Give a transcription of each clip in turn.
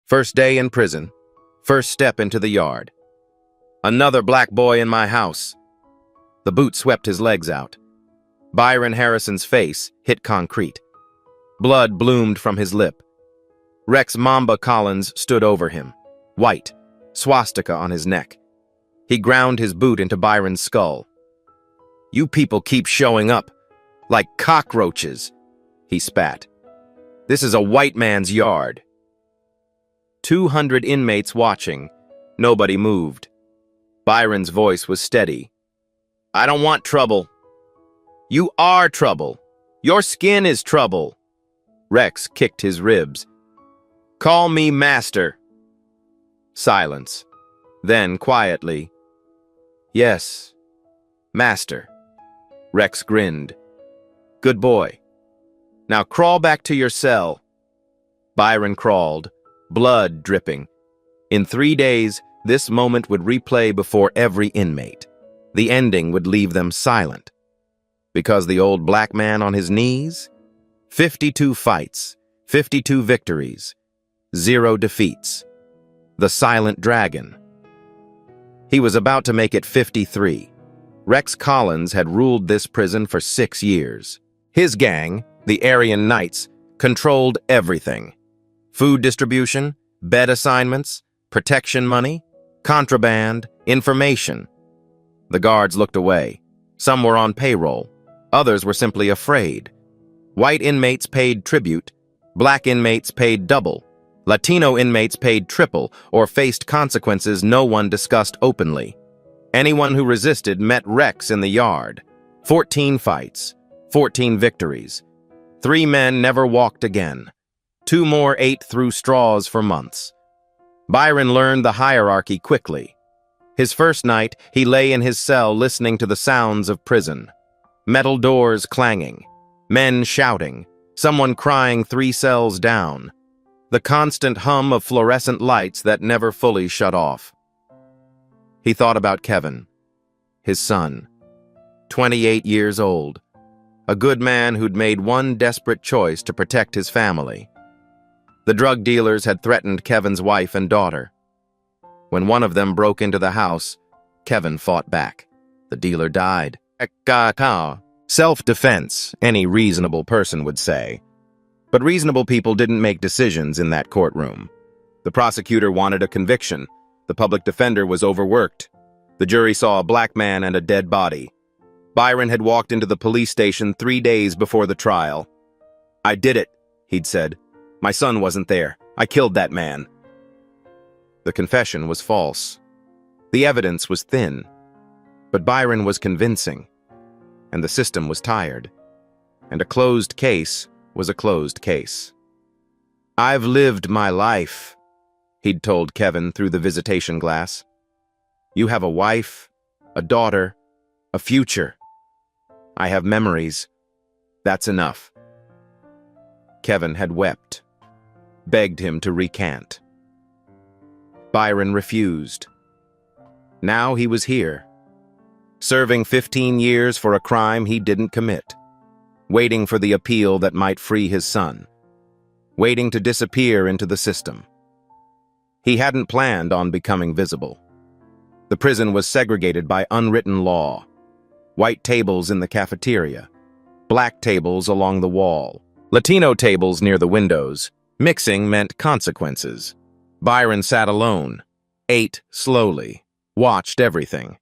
First day in prison. First step into the yard. Another black boy in my house. The boot swept his legs out. Byron Harrison's face hit concrete. Blood bloomed from his lip. Rex Mamba Collins stood over him, white, swastika on his neck. He ground his boot into Byron's skull. "You people keep showing up, like cockroaches," he spat. "This is a white man's yard." 200 inmates watching. Nobody moved. Byron's voice was steady. "I don't want trouble." "You are trouble. Your skin is trouble." Rex kicked his ribs. "Call me master." Silence. Then, quietly, "Yes, master." Rex grinned. "Good boy. Now crawl back to your cell." Byron crawled, blood dripping. In 3 days, this moment would replay before every inmate. The ending would leave them silent. Because the old black man on his knees? 52 fights, 52 victories, 0 defeats. The silent dragon. He was about to make it 53. Rex Collins had ruled this prison for 6 years. His gang, the Aryan Knights, controlled everything. Food distribution, bed assignments, protection money, contraband, information. The guards looked away. Some were on payroll. Others were simply afraid. White inmates paid tribute. Black inmates paid double. Latino inmates paid triple or faced consequences no one discussed openly. Anyone who resisted met Rex in the yard. 14 fights, 14 victories. 3 men never walked again. 2 more ate through straws for months. Byron learned the hierarchy quickly. His first night, he lay in his cell listening to the sounds of prison. Metal doors clanging, men shouting, someone crying 3 cells down. The constant hum of fluorescent lights that never fully shut off. He thought about Kevin, his son, 28 years old, a good man who'd made one desperate choice to protect his family. The drug dealers had threatened Kevin's wife and daughter. When one of them broke into the house, Kevin fought back. The dealer died. Self-defense, any reasonable person would say. But reasonable people didn't make decisions in that courtroom. The prosecutor wanted a conviction. The public defender was overworked. The jury saw a black man and a dead body. Byron had walked into the police station 3 days before the trial. "I did it," he'd said. "My son wasn't there. I killed that man." The confession was false. The evidence was thin. But Byron was convincing. And the system was tired. And a closed case was a closed case. "I've lived my life," he'd told Kevin through the visitation glass. "You have a wife, a daughter, a future. I have memories. That's enough." Kevin had wept, begged him to recant. Byron refused. Now he was here, serving 15 years for a crime he didn't commit, waiting for the appeal that might free his son, waiting to disappear into the system. He hadn't planned on becoming visible. The prison was segregated by unwritten law. White tables in the cafeteria, black tables along the wall, Latino tables near the windows. Mixing meant consequences. Byron sat alone, ate slowly, watched everything.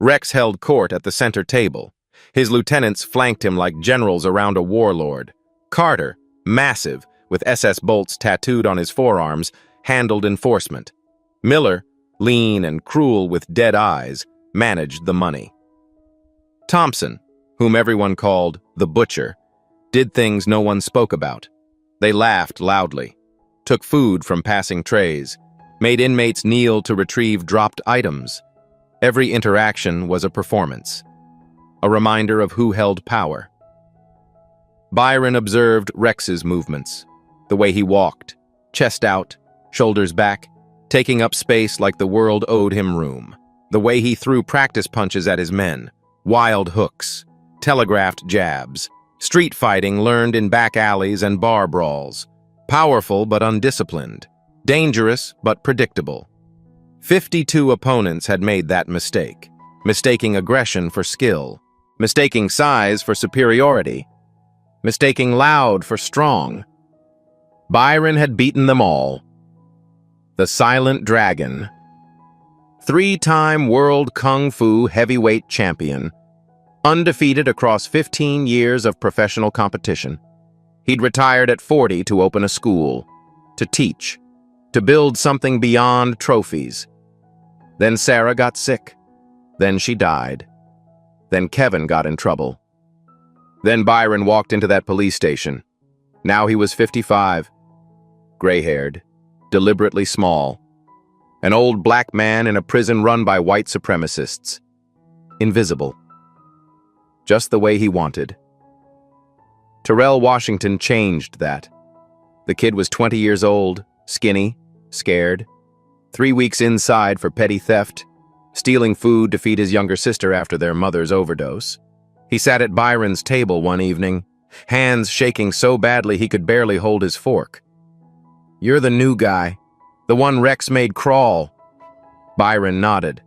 Rex held court at the center table. His lieutenants flanked him like generals around a warlord. Carter, massive, with SS bolts tattooed on his forearms, handled enforcement. Miller, lean and cruel with dead eyes, managed the money. Thompson, whom everyone called the Butcher, did things no one spoke about. They laughed loudly, took food from passing trays, made inmates kneel to retrieve dropped items. Every interaction was a performance, a reminder of who held power. Byron observed Rex's movements, the way he walked, chest out, shoulders back, taking up space like the world owed him room. The way he threw practice punches at his men, wild hooks, telegraphed jabs, street fighting learned in back alleys and bar brawls. Powerful but undisciplined. Dangerous, but predictable. 52 opponents had made that mistake, mistaking aggression for skill, mistaking size for superiority, mistaking loud for strong. Byron had beaten them all. The Silent Dragon. 3-time world kung fu heavyweight champion, undefeated across 15 years of professional competition. He'd retired at 40 to open a school, to teach, to build something beyond trophies. Then Sarah got sick. Then she died. Then Kevin got in trouble. Then Byron walked into that police station. Now he was 55, gray-haired, deliberately small, an old black man in a prison run by white supremacists. Invisible. Just the way he wanted. Terrell Washington changed that. The kid was 20 years old, skinny, scared, 3 weeks inside for petty theft, stealing food to feed his younger sister after their mother's overdose. He sat at Byron's table one evening, hands shaking so badly he could barely hold his fork. "You're the new guy, the one Rex made crawl." Byron nodded.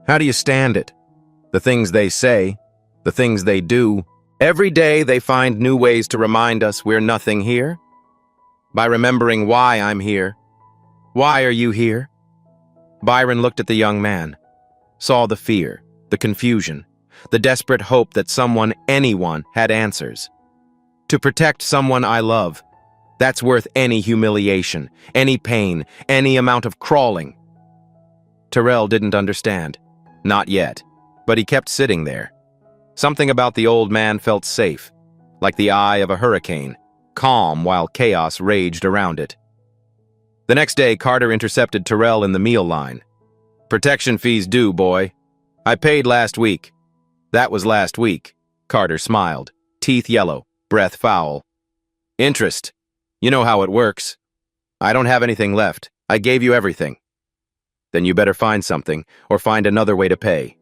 "How do you stand it? The things they say, the things they do. Every day they find new ways to remind us we're nothing here. By remembering why I'm here. Why are you here?" Byron looked at the young man, saw the fear, the confusion, the desperate hope that someone, anyone, had answers. To protect someone I love, that's worth any humiliation, any pain, any amount of crawling. Terrell didn't understand. Not yet. But he kept sitting there. Something about the old man felt safe, like the eye of a hurricane, calm while chaos raged around it. The next day, Carter intercepted Terrell in the meal line. "Protection fees due, boy. I paid last week." "That was last week." Carter smiled, teeth yellow, breath foul. "Interest. You know how it works. I don't have anything left. I gave you everything." "Then you better find something, or find another way to pay."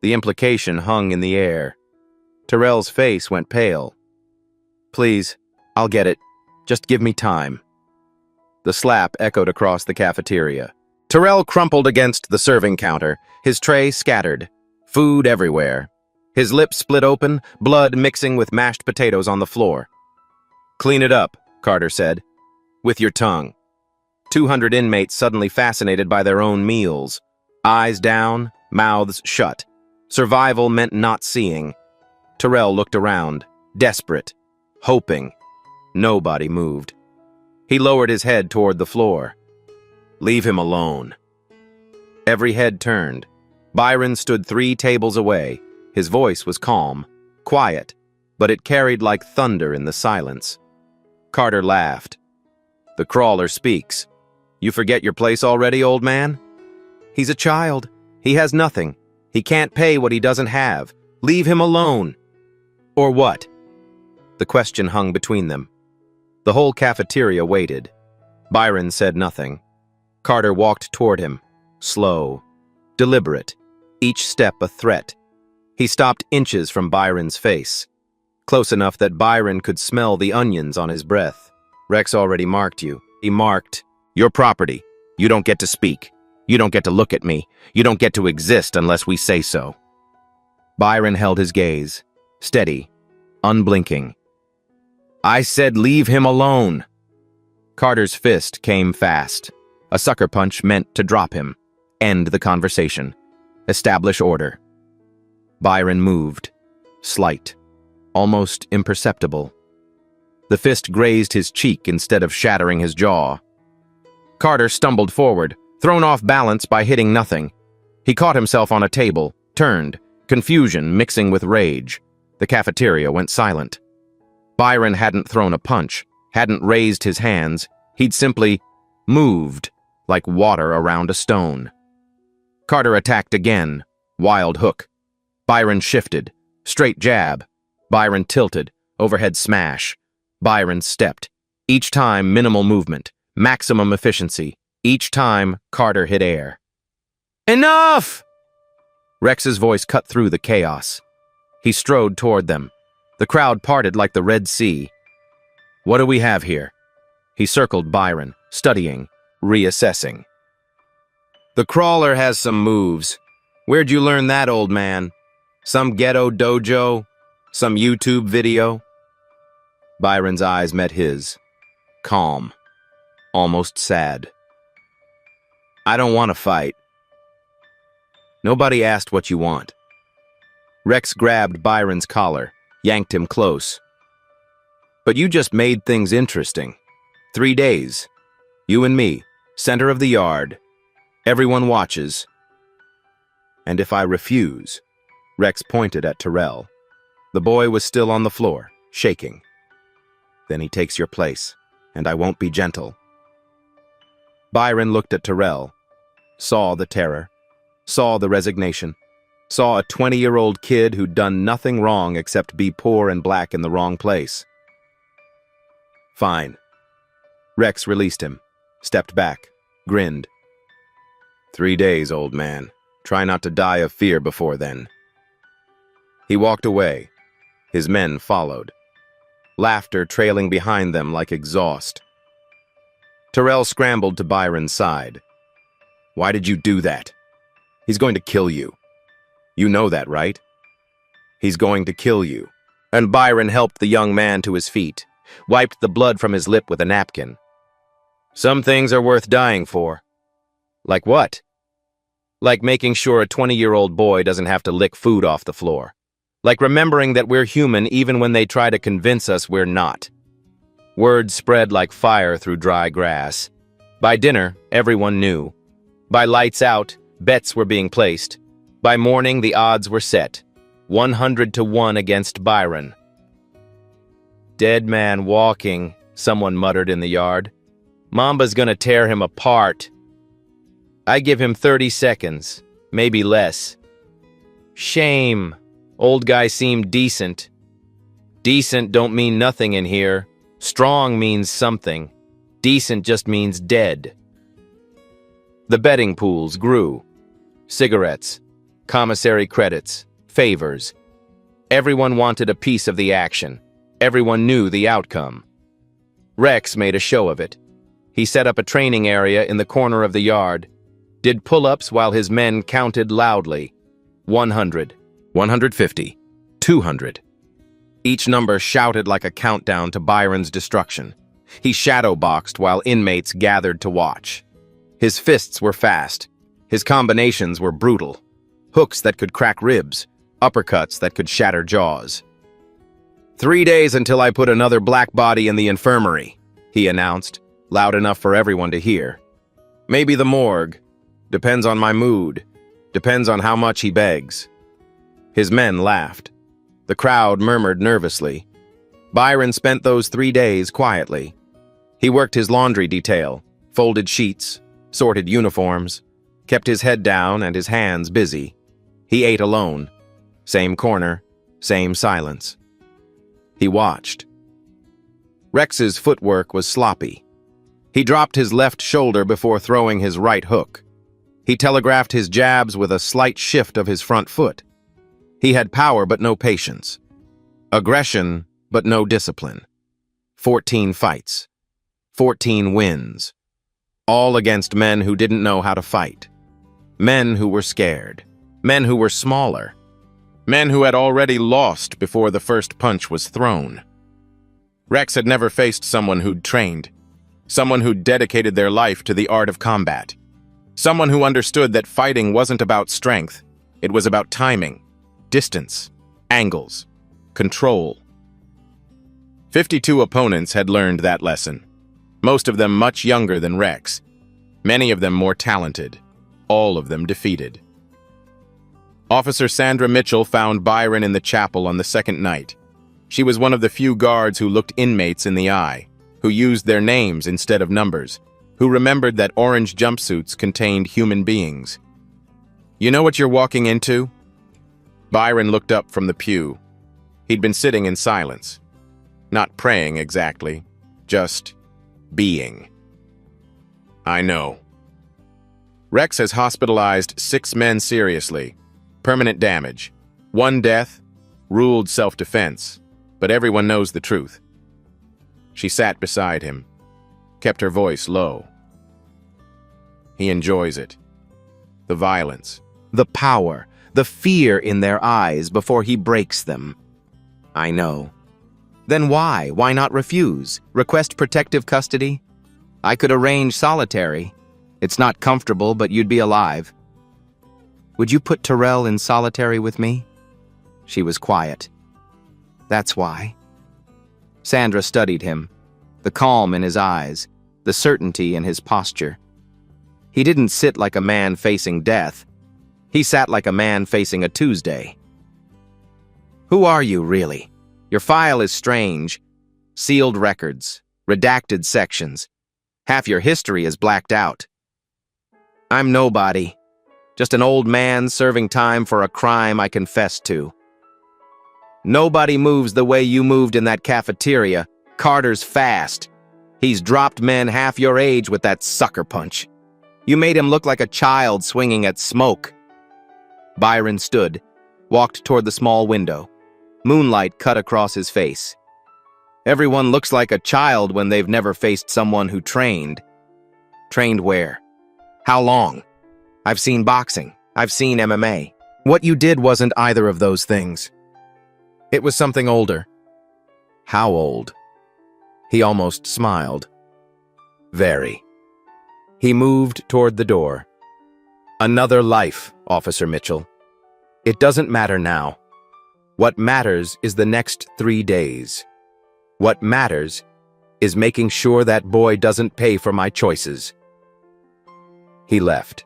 The implication hung in the air. Terrell's face went pale. "Please, I'll get it. Just give me time." The slap echoed across the cafeteria. Terrell crumpled against the serving counter, his tray scattered, food everywhere. His lips split open, blood mixing with mashed potatoes on the floor. "Clean it up," Carter said. "With your tongue." 200 inmates suddenly fascinated by their own meals. Eyes down, mouths shut. Survival meant not seeing. Terrell looked around, desperate, hoping. Nobody moved. He lowered his head toward the floor. "Leave him alone." Every head turned. Byron stood 3 tables away. His voice was calm, quiet, but it carried like thunder in the silence. Carter laughed. "The crawler speaks. You forget your place already, old man? He's a child. He has nothing. He can't pay what he doesn't have. Leave him alone." "Or what?" The question hung between them. The whole cafeteria waited. Byron said nothing. Carter walked toward him, slow, deliberate, each step a threat. He stopped inches from Byron's face, close enough that Byron could smell the onions on his breath. "Rex already marked you." He marked, "Your property. You don't get to speak. You don't get to look at me. You don't get to exist unless we say so." Byron held his gaze, steady, unblinking. "I said leave him alone." Carter's fist came fast. A sucker punch meant to drop him, end the conversation, establish order. Byron moved, slight, almost imperceptible. The fist grazed his cheek instead of shattering his jaw. Carter stumbled forward, thrown off balance by hitting nothing. He caught himself on a table, turned, confusion mixing with rage. The cafeteria went silent. Byron hadn't thrown a punch, hadn't raised his hands. He'd simply moved, like water around a stone. Carter attacked again, wild hook. Byron shifted, straight jab. Byron tilted, overhead smash. Byron stepped. Each time, minimal movement, maximum efficiency. Each time, Carter hit air. "Enough!" Rex's voice cut through the chaos. He strode toward them. The crowd parted like the Red Sea. "What do we have here?" He circled Byron, studying, reassessing. The crawler has some moves. Where'd you learn that, old man? Some ghetto dojo? Some YouTube video? Byron's eyes met his. Calm. Almost sad. I don't want to fight. Nobody asked what you want. Rex grabbed Byron's collar, yanked him close. But you just made things interesting. 3 days. You and me, center of the yard. Everyone watches. And if I refuse, Rex pointed at Terrell. The boy was still on the floor, shaking. Then he takes your place, and I won't be gentle. Byron looked at Terrell, saw the terror, saw the resignation, saw a 20-year-old kid who'd done nothing wrong except be poor and black in the wrong place. Fine. Rex released him, stepped back, grinned. 3 days, old man. Try not to die of fear before then. He walked away. His men followed, laughter trailing behind them like exhaust. Terrell scrambled to Byron's side. Why did you do that? He's going to kill you. You know that, right? He's going to kill you. And Byron helped the young man to his feet, wiped the blood from his lip with a napkin. Some things are worth dying for. Like what? Like making sure a 20-year-old boy doesn't have to lick food off the floor. Like remembering that we're human even when they try to convince us we're not. Words spread like fire through dry grass. By dinner, everyone knew. By lights out, bets were being placed. By morning, the odds were set. 100-1 against Byron. Dead man walking, someone muttered in the yard. Mamba's gonna tear him apart. I give him 30 seconds, maybe less. Shame. Old guy seemed decent. Decent don't mean nothing in here. Strong means something. Decent just means dead. The betting pools grew. Cigarettes, commissary credits, favors. Everyone wanted a piece of the action. Everyone knew the outcome. Rex made a show of it. He set up a training area in the corner of the yard, did pull-ups while his men counted loudly. 100, 150, 200. Each number shouted like a countdown to Byron's destruction. He shadowboxed while inmates gathered to watch. His fists were fast. His combinations were brutal. Hooks that could crack ribs, uppercuts that could shatter jaws. 3 days until I put another black body in the infirmary, he announced, loud enough for everyone to hear. Maybe the morgue. Depends on my mood. Depends on how much he begs. His men laughed. The crowd murmured nervously. Byron spent those 3 days quietly. He worked his laundry detail, folded sheets, sorted uniforms, kept his head down and his hands busy. He ate alone. Same corner, same silence. He watched. Rex's footwork was sloppy. He dropped his left shoulder before throwing his right hook. He telegraphed his jabs with a slight shift of his front foot. He had power but no patience. Aggression but no discipline. 14 fights. 14 wins. All against men who didn't know how to fight. Men who were scared. Men who were smaller. Men who had already lost before the first punch was thrown. Rex had never faced someone who'd trained. Someone who'd dedicated their life to the art of combat. Someone who understood that fighting wasn't about strength. It was about timing, distance, angles, control. 52 opponents had learned that lesson. Most of them much younger than Rex. Many of them more talented. All of them defeated. Officer Sandra Mitchell found Byron in the chapel on the second night. She was one of the few guards who looked inmates in the eye, who used their names instead of numbers, who remembered that orange jumpsuits contained human beings. You know what you're walking into? Byron looked up from the pew. He'd been sitting in silence. Not praying exactly, just being. I know. Rex has hospitalized 6 men seriously. Permanent damage. 1 death, ruled self-defense. But everyone knows the truth. She sat beside him. kept her voice low. He enjoys it. The violence. The power, the fear in their eyes before he breaks them. I know. Then why? Why not refuse? Request protective custody? I could arrange solitary. It's not comfortable, but you'd be alive. Would you put Terrell in solitary with me? She was quiet. That's why. Sandra studied him, the calm in his eyes, the certainty in his posture. He didn't sit like a man facing death. He sat like a man facing a Tuesday. Who are you, really? Your file is strange. Sealed records, redacted sections. Half your history is blacked out. I'm nobody. Just an old man serving time for a crime I confessed to. Nobody moves the way you moved in that cafeteria. Carter's fast. He's dropped men half your age with that sucker punch. You made him look like a child swinging at smoke. Byron stood, walked toward the small window. Moonlight cut across his face. Everyone looks like a child when they've never faced someone who trained. Trained where? How long? I've seen boxing. I've seen MMA. What you did wasn't either of those things. It was something older. How old? He almost smiled. Very. He moved toward the door. Another life, Officer Mitchell. It doesn't matter now. What matters is the next 3 days. What matters is making sure that boy doesn't pay for my choices. He left.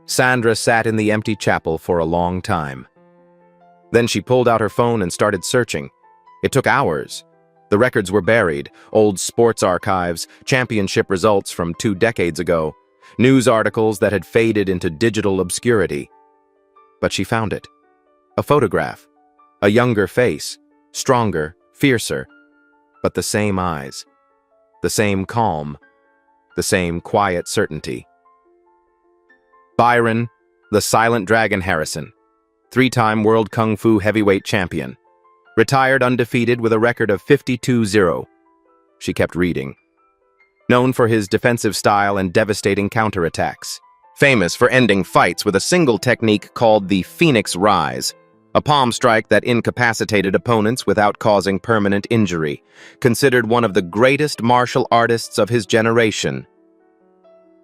Sandra sat in the empty chapel for a long time. Then she pulled out her phone and started searching. It took hours. The records were buried, old sports archives, championship results from 2 decades ago, news articles that had faded into digital obscurity. But she found it. A photograph. A younger face, stronger, fiercer, but the same eyes, the same calm, the same quiet certainty. Byron, the Silent Dragon Harrison, 3-time World Kung Fu heavyweight champion, retired undefeated with a record of 52-0. She kept reading. Known for his defensive style and devastating counterattacks. Famous for ending fights with a single technique called the Phoenix Rise, a palm strike that incapacitated opponents without causing permanent injury. Considered one of the greatest martial artists of his generation.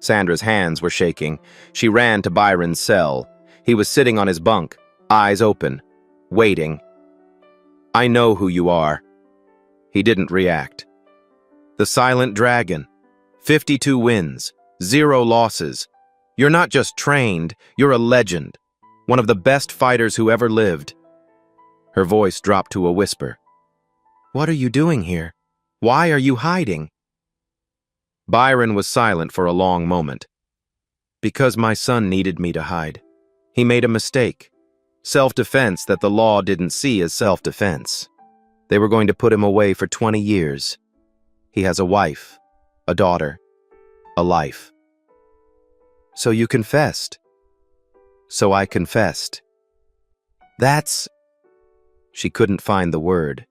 Sandra's hands were shaking. She ran to Byron's cell. He was sitting on his bunk, eyes open, waiting. I know who you are. He didn't react. The Silent Dragon. 52 wins, 0 losses. You're not just trained, you're a legend. One of the best fighters who ever lived. Her voice dropped to a whisper. What are you doing here? Why are you hiding? Byron was silent for a long moment. Because my son needed me to hide. He made a mistake. Self-defense that the law didn't see as self-defense. They were going to put him away for 20 years. He has a wife, a daughter, a life. So you confessed. So I confessed. That's... She couldn't find the word.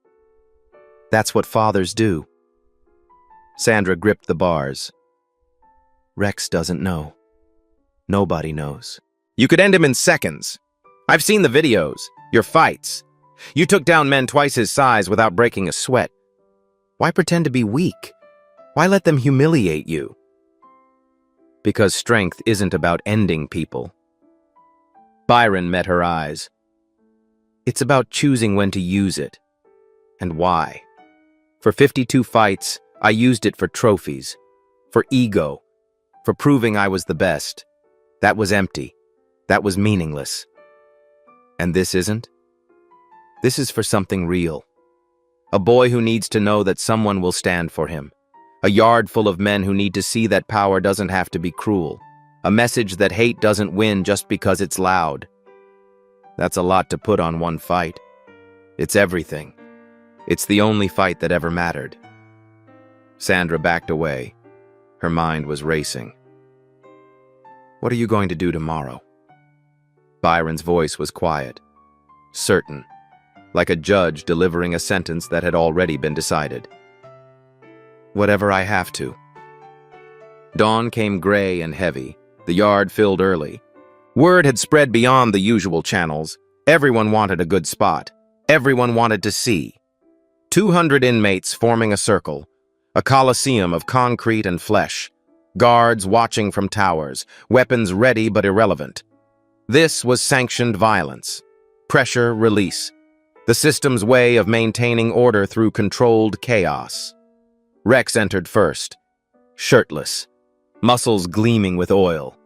That's what fathers do. Sandra gripped the bars. Rex doesn't know. Nobody knows. You could end him in seconds. I've seen the videos, your fights. You took down men twice his size without breaking a sweat. Why pretend to be weak? Why let them humiliate you? Because strength isn't about ending people. Byron met her eyes. It's about choosing when to use it. And why. For 52 fights, I used it for trophies. For ego. For proving I was the best. That was empty. That was meaningless. And this isn't? This is for something real. A boy who needs to know that someone will stand for him. A yard full of men who need to see that power doesn't have to be cruel. A message that hate doesn't win just because it's loud. That's a lot to put on one fight. It's everything. It's the only fight that ever mattered. Sandra backed away. Her mind was racing. What are you going to do tomorrow? Byron's voice was quiet, certain, like a judge delivering a sentence that had already been decided. Whatever I have to. Dawn came gray and heavy. The yard filled early. Word had spread beyond the usual channels. Everyone wanted a good spot. Everyone wanted to see. 200 inmates forming a circle, a coliseum of concrete and flesh, guards watching from towers, weapons ready but irrelevant. This was sanctioned violence. Pressure release. The system's way of maintaining order through controlled chaos. Rex entered first, shirtless, muscles gleaming with oil.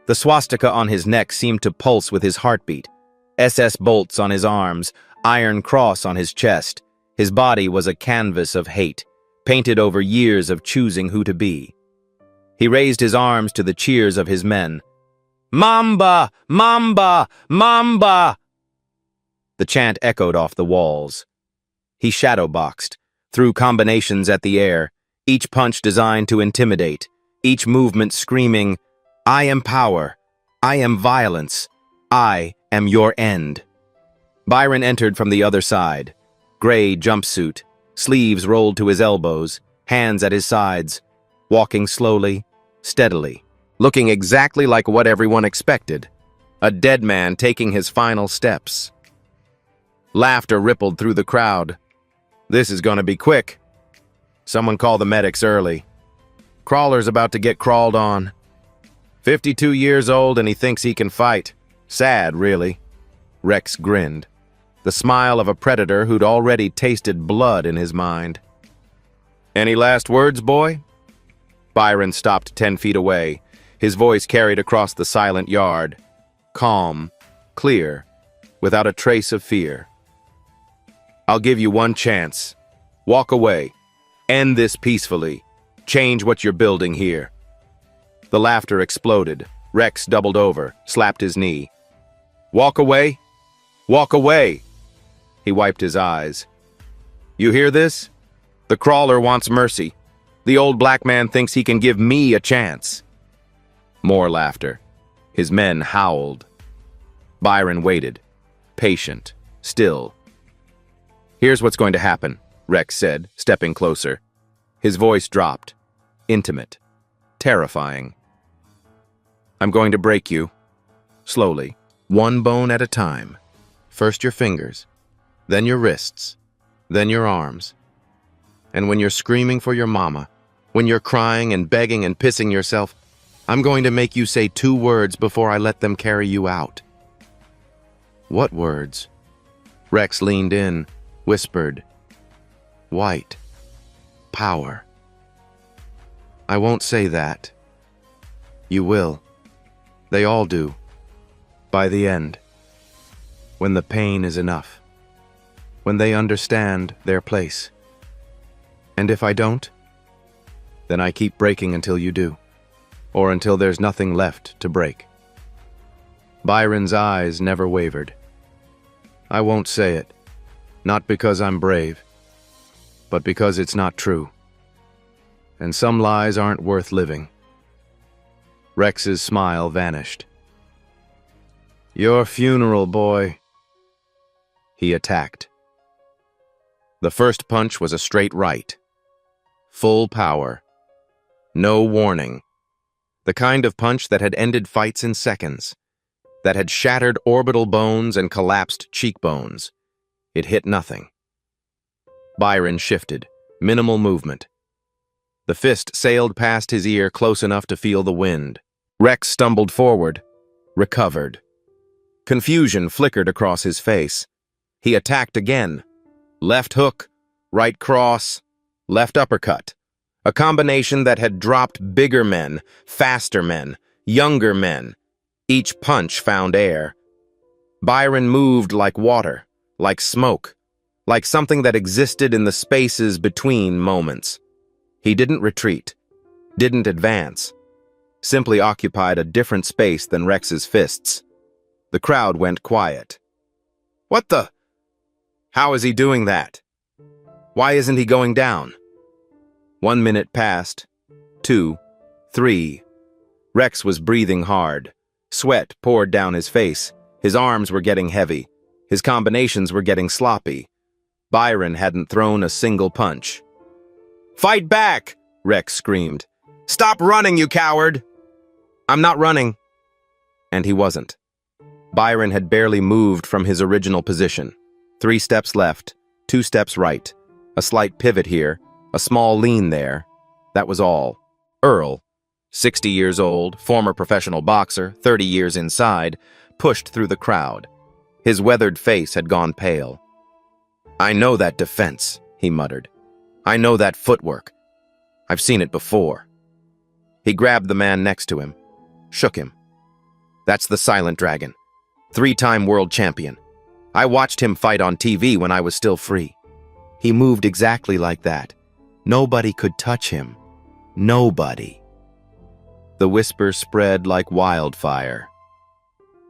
The swastika on his neck seemed to pulse with his heartbeat. SS bolts on his arms, iron cross on his chest. His body was a canvas of hate, painted over years of choosing who to be. He raised his arms to the cheers of his men. "Mamba! Mamba! Mamba!" The chant echoed off the walls. He shadowboxed, threw combinations at the air, each punch designed to intimidate, each movement screaming, "I am power. I am violence. I am your end." Byron entered from the other side. Gray jumpsuit, sleeves rolled to his elbows, hands at his sides, walking slowly, steadily, looking exactly like what everyone expected. A dead man taking his final steps. Laughter rippled through the crowd. "This is going to be quick. Someone call the medics early. Crawler's about to get crawled on. 52 years old and he thinks he can fight. Sad, really." Rex grinned, the smile of a predator who'd already tasted blood in his mind. "Any last words, boy?" Byron stopped 10 feet away, his voice carried across the silent yard. Calm, clear, without a trace of fear. "I'll give you one chance. Walk away. End this peacefully. Change what you're building here." The laughter exploded. Rex doubled over, slapped his knee. "Walk away? Walk away!" He wiped his eyes. "You hear this? The crawler wants mercy. The old black man thinks he can give me a chance." More laughter. His men howled. Byron waited, patient, still. "Here's what's going to happen," Rex said, stepping closer. His voice dropped, intimate, terrifying. "I'm going to break you, slowly, one bone at a time. First your fingers, then your wrists, then your arms. And when you're screaming for your mama, when you're crying and begging and pissing yourself, I'm going to make you say 2 words before I let them carry you out." "What words?" Rex leaned in, whispered. "White. Power." "I won't say that. You will. They all do. By the end. When the pain is enough. When they understand their place. And if I don't, then I keep breaking until you do. Or until there's nothing left to break." Byron's eyes never wavered. "I won't say it. Not because I'm brave, but because it's not true. And some lies aren't worth living." Rex's smile vanished. "Your funeral, boy." He attacked. The first punch was a straight right. Full power. No warning. The kind of punch that had ended fights in seconds. That had shattered orbital bones and collapsed cheekbones. It hit nothing. Byron shifted, minimal movement. The fist sailed past his ear close enough to feel the wind. Rex stumbled forward, recovered. Confusion flickered across his face. He attacked again. Left hook, right cross, left uppercut. A combination that had dropped bigger men, faster men, younger men. Each punch found air. Byron moved like water, like smoke, like something that existed in the spaces between moments. He didn't retreat, didn't advance, simply occupied a different space than Rex's fists. The crowd went quiet. "What the? How is he doing that? Why isn't he going down?" 1 minute passed, 2, 3. Rex was breathing hard. Sweat poured down his face. His arms were getting heavy. His combinations were getting sloppy. Byron hadn't thrown a single punch. "Fight back!" Rex screamed. Stop running, you coward! I'm not running. And he wasn't. Byron had barely moved from his original position. 3 steps left, 2 steps right, a slight pivot here, a small lean there. That was all. Earl, 60 years old, former professional boxer, 30 years inside, pushed through the crowd. His weathered face had gone pale. I know that defense, he muttered. I know that footwork. I've seen it before. He grabbed the man next to him, shook him. That's the Silent Dragon, 3-time world champion. I watched him fight on TV when I was still free. He moved exactly like that. Nobody could touch him. Nobody. The whisper spread like wildfire.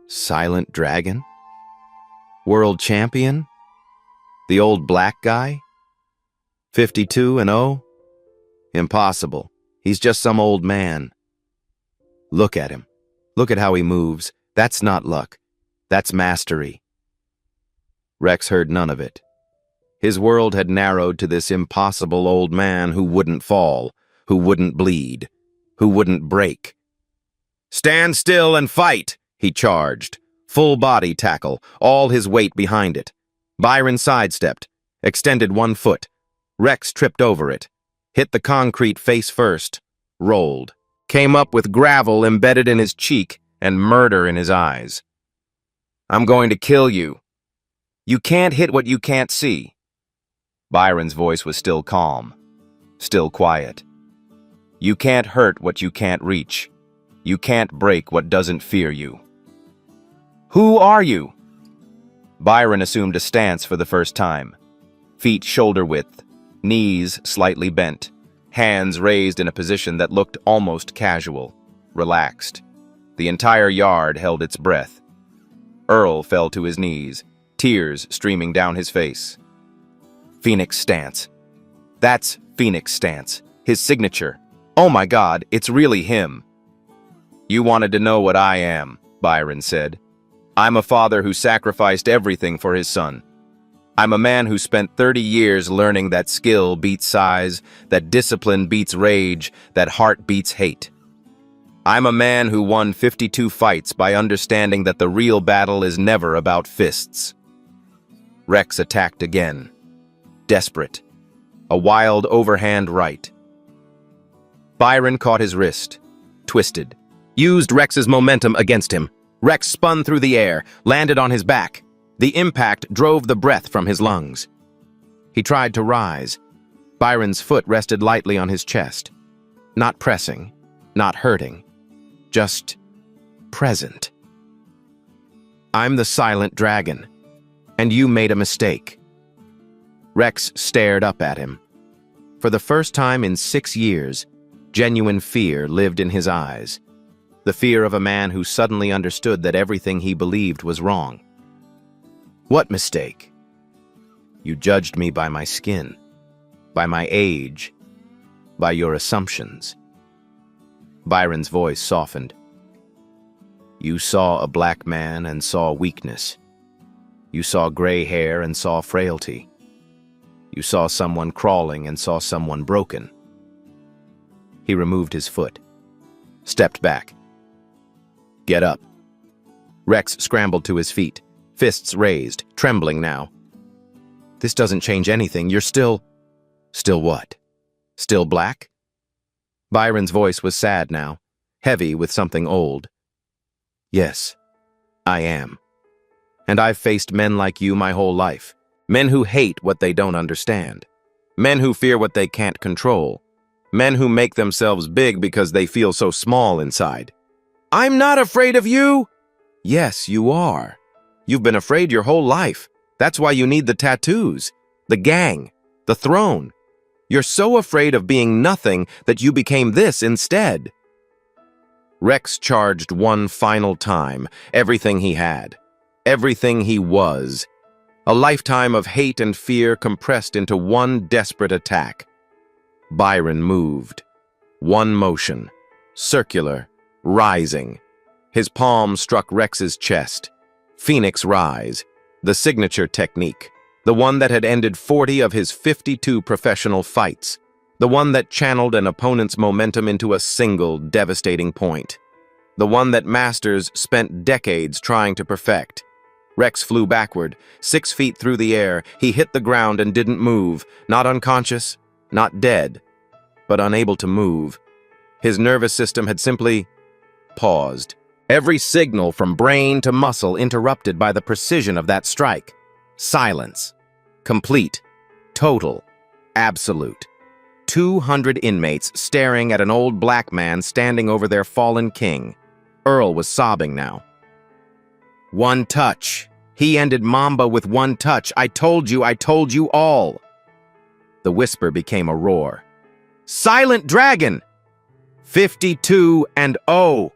Silent Dragon? World champion? The old black guy? 52-0? Impossible. He's just some old man. Look at him. Look at how he moves. That's not luck. That's mastery. Rex heard none of it. His world had narrowed to this impossible old man who wouldn't fall, who wouldn't bleed, who wouldn't break. Stand still and fight, he charged. Full body tackle, all his weight behind it. Byron sidestepped, extended 1 foot. Rex tripped over it, hit the concrete face first, rolled, came up with gravel embedded in his cheek and murder in his eyes. I'm going to kill you. You can't hit what you can't see. Byron's voice was still calm, still quiet. You can't hurt what you can't reach. You can't break what doesn't fear you. Who are you? Byron assumed a stance for the first time. Feet shoulder width, knees slightly bent, hands raised in a position that looked almost casual, relaxed. The entire yard held its breath. Earl fell to his knees, tears streaming down his face. Phoenix stance. That's Phoenix stance, his signature. Oh my God, it's really him. You wanted to know what I am, Byron said. I'm a father who sacrificed everything for his son. I'm a man who spent 30 years learning that skill beats size, that discipline beats rage, that heart beats hate. I'm a man who won 52 fights by understanding that the real battle is never about fists. Rex attacked again. Desperate. A wild overhand right. Byron caught his wrist, twisted, used Rex's momentum against him. Rex spun through the air, landed on his back. The impact drove the breath from his lungs. He tried to rise. Byron's foot rested lightly on his chest. Not pressing, not hurting, just present. I'm the Silent Dragon, and you made a mistake. Rex stared up at him. For the first time in 6 years, genuine fear lived in his eyes. The fear of a man who suddenly understood that everything he believed was wrong. What mistake? You judged me by my skin, by my age, by your assumptions. Byron's voice softened. You saw a black man and saw weakness. You saw gray hair and saw frailty. You saw someone crawling and saw someone broken. He removed his foot, stepped back. Get up. Rex scrambled to his feet, fists raised, trembling now. This doesn't change anything. You're still... Still what? Still black? Byron's voice was sad now, heavy with something old. Yes, I am. And I've faced men like you my whole life. Men who hate what they don't understand. Men who fear what they can't control. Men who make themselves big because they feel so small inside. I'm not afraid of you! Yes, you are. You've been afraid your whole life. That's why you need the tattoos, the gang, the throne. You're so afraid of being nothing that you became this instead. Rex charged one final time, everything he had, everything he was. A lifetime of hate and fear compressed into one desperate attack. Byron moved. One motion, circular, rising. His palm struck Rex's chest. Phoenix Rise, the signature technique, the one that had ended 40 of his 52 professional fights, The one that channeled an opponent's momentum into a single devastating point. The one that masters spent decades trying to perfect. Rex flew backward, 6 feet through the air. He hit the ground and didn't move, not unconscious, not dead, but unable to move. His nervous system had simply paused. Every signal from brain to muscle interrupted by the precision of that strike. Silence. Complete. Total. Absolute. 200 inmates staring at an old black man standing over their fallen king. Earl was sobbing now. One touch. He ended Mamba with one touch. I told you all. The whisper became a roar. Silent Dragon! 52-0.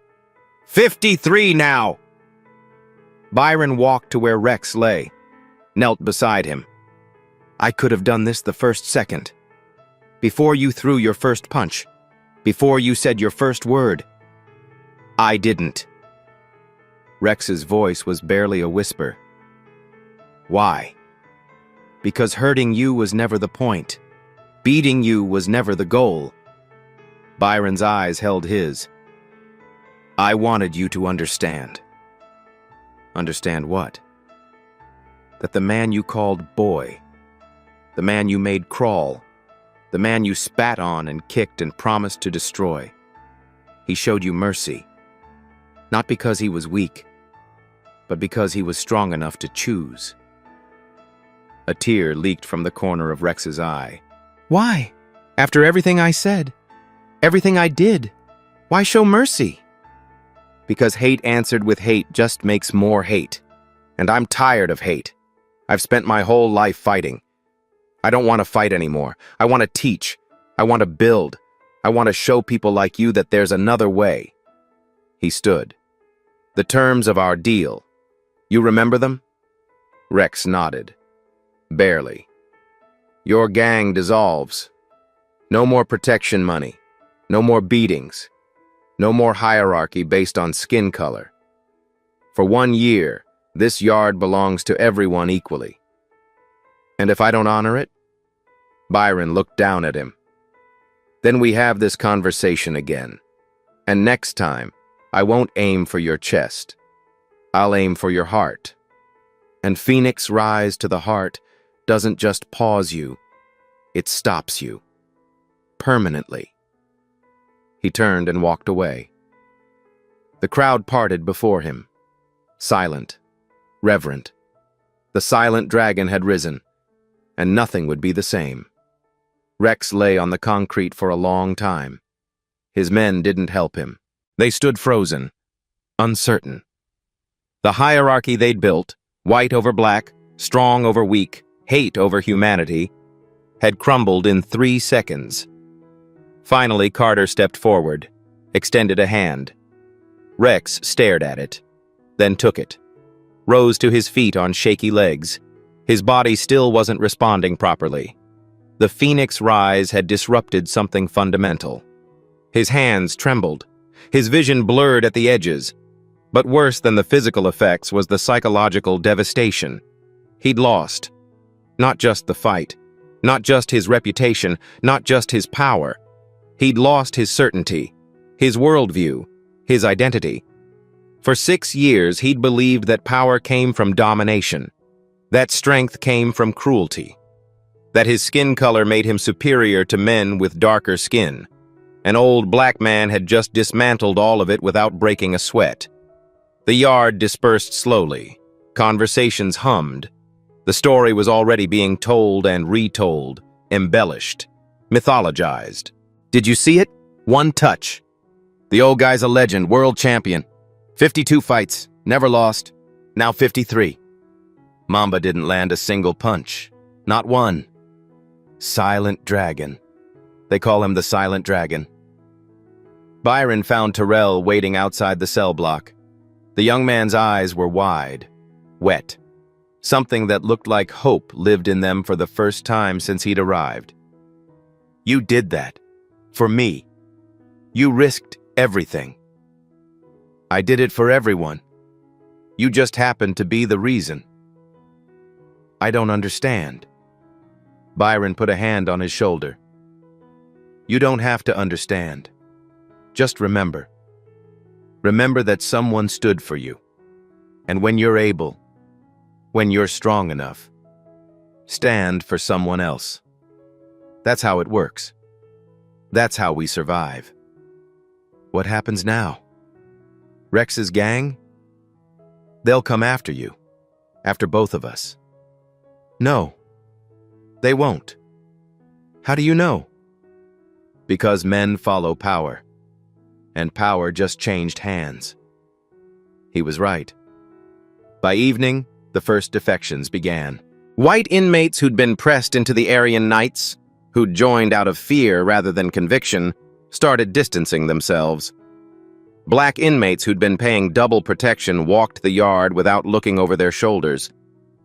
53 now! Byron walked to where Rex lay, knelt beside him. I could have done this the first second. Before you threw your first punch. Before you said your first word. I didn't. Rex's voice was barely a whisper. Why? Because hurting you was never the point. Beating you was never the goal. Byron's eyes held his. I wanted you to understand. Understand what? That the man you called boy, the man you made crawl, the man you spat on and kicked and promised to destroy, he showed you mercy. Not because he was weak, but because he was strong enough to choose. A tear leaked from the corner of Rex's eye. Why? After everything I said, everything I did, why show mercy? Because hate answered with hate just makes more hate. And I'm tired of hate. I've spent my whole life fighting. I don't want to fight anymore. I want to teach. I want to build. I want to show people like you that there's another way. He stood. The terms of our deal. You remember them? Rex nodded. Barely. Your gang dissolves. No more protection money. No more beatings. No more hierarchy based on skin color. For 1 year, this yard belongs to everyone equally. And if I don't honor it? Byron looked down at him. Then we have this conversation again. And next time, I won't aim for your chest. I'll aim for your heart. And Phoenix Rise to the heart doesn't just pause you, it stops you. Permanently. He turned and walked away. The crowd parted before him. Silent. Reverent. The silent dragon had risen, and nothing would be the same. Rex lay on the concrete for a long time. His men didn't help him. They stood frozen, uncertain. The hierarchy they'd built, white over black, strong over weak, hate over humanity, had crumbled in 3 seconds. Finally, Carter stepped forward, extended a hand. Rex stared at it, then took it, rose to his feet on shaky legs. His body still wasn't responding properly. The Phoenix Rise had disrupted something fundamental. His hands trembled, his vision blurred at the edges. But worse than the physical effects was the psychological devastation. He'd lost. Not just the fight, not just his reputation, not just his power. He'd lost his certainty, his worldview, his identity. For 6 years, he'd believed that power came from domination, that strength came from cruelty, that his skin color made him superior to men with darker skin. An old black man had just dismantled all of it without breaking a sweat. The yard dispersed slowly. Conversations hummed. The story was already being told and retold, embellished, mythologized. Did you see it? One touch. The old guy's a legend, world champion. 52 fights, never lost, now 53. Mamba didn't land a single punch. Not one. Silent Dragon. They call him the Silent Dragon. Byron found Terrell waiting outside the cell block. The young man's eyes were wide, wet. Something that looked like hope lived in them for the first time since he'd arrived. You did that. For me. You risked everything. I did it for everyone. You just happened to be the reason. I don't understand. Byron put a hand on his shoulder. You don't have to understand. Just remember. Remember that someone stood for you. And when you're able, when you're strong enough, stand for someone else. That's how it works. That's how we survive. What happens now? Rex's gang? They'll come after you. After both of us. No, they won't. How do you know? Because men follow power. And power just changed hands. He was right. By evening, the first defections began. White inmates who'd been pressed into the Aryan Knights, who'd joined out of fear rather than conviction, started distancing themselves. Black inmates who'd been paying double protection walked the yard without looking over their shoulders.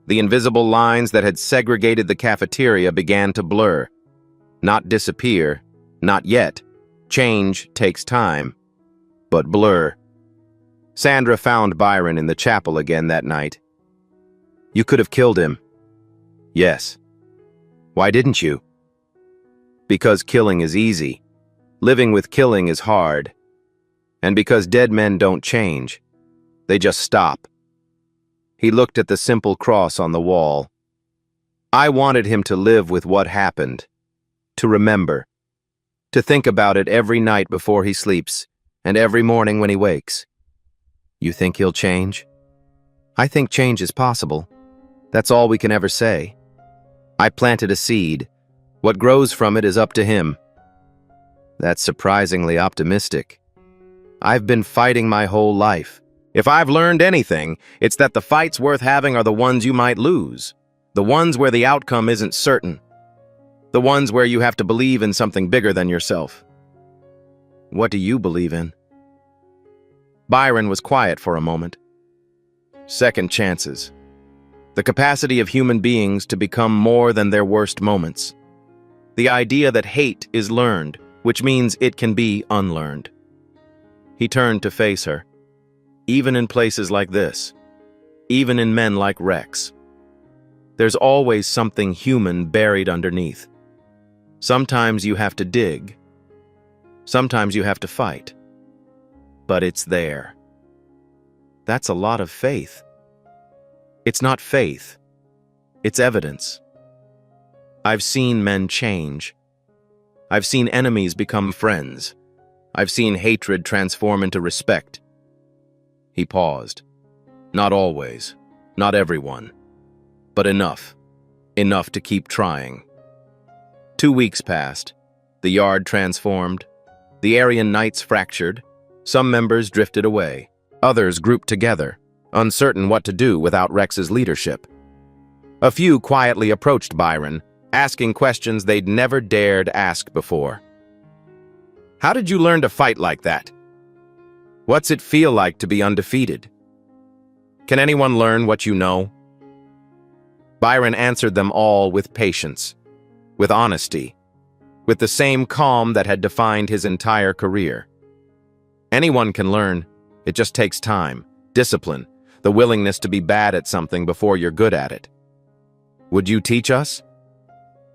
The invisible lines that had segregated the cafeteria began to blur. Not disappear, not yet. Change takes time. But blur. Sandra found Byron in the chapel again that night. You could have killed him. Yes. Why didn't you? Because killing is easy. Living with killing is hard. And because dead men don't change. They just stop. He looked at the simple cross on the wall. I wanted him to live with what happened. To remember. To think about it every night before he sleeps, and every morning when he wakes. You think he'll change? I think change is possible. That's all we can ever say. I planted a seed. What grows from it is up to him. That's surprisingly optimistic. I've been fighting my whole life. If I've learned anything, it's that the fights worth having are the ones you might lose. The ones where the outcome isn't certain. The ones where you have to believe in something bigger than yourself. What do you believe in? Byron was quiet for a moment. Second chances. The capacity of human beings to become more than their worst moments. The idea that hate is learned, which means it can be unlearned. He turned to face her. Even in places like this, even in men like Rex, there's always something human buried underneath. Sometimes you have to dig. Sometimes you have to fight. But it's there. That's a lot of faith. It's not faith. It's evidence. I've seen men change. I've seen enemies become friends. I've seen hatred transform into respect. He paused. Not always. Not everyone. But enough. Enough to keep trying. 2 weeks passed. The yard transformed. The Aryan Knights fractured. Some members drifted away. Others grouped together, uncertain what to do without Rex's leadership. A few quietly approached Byron, asking questions they'd never dared ask before. How did you learn to fight like that? What's it feel like to be undefeated? Can anyone learn what you know? Byron answered them all with patience, with honesty, with the same calm that had defined his entire career. Anyone can learn. It just takes time, discipline, the willingness to be bad at something before you're good at it. Would you teach us?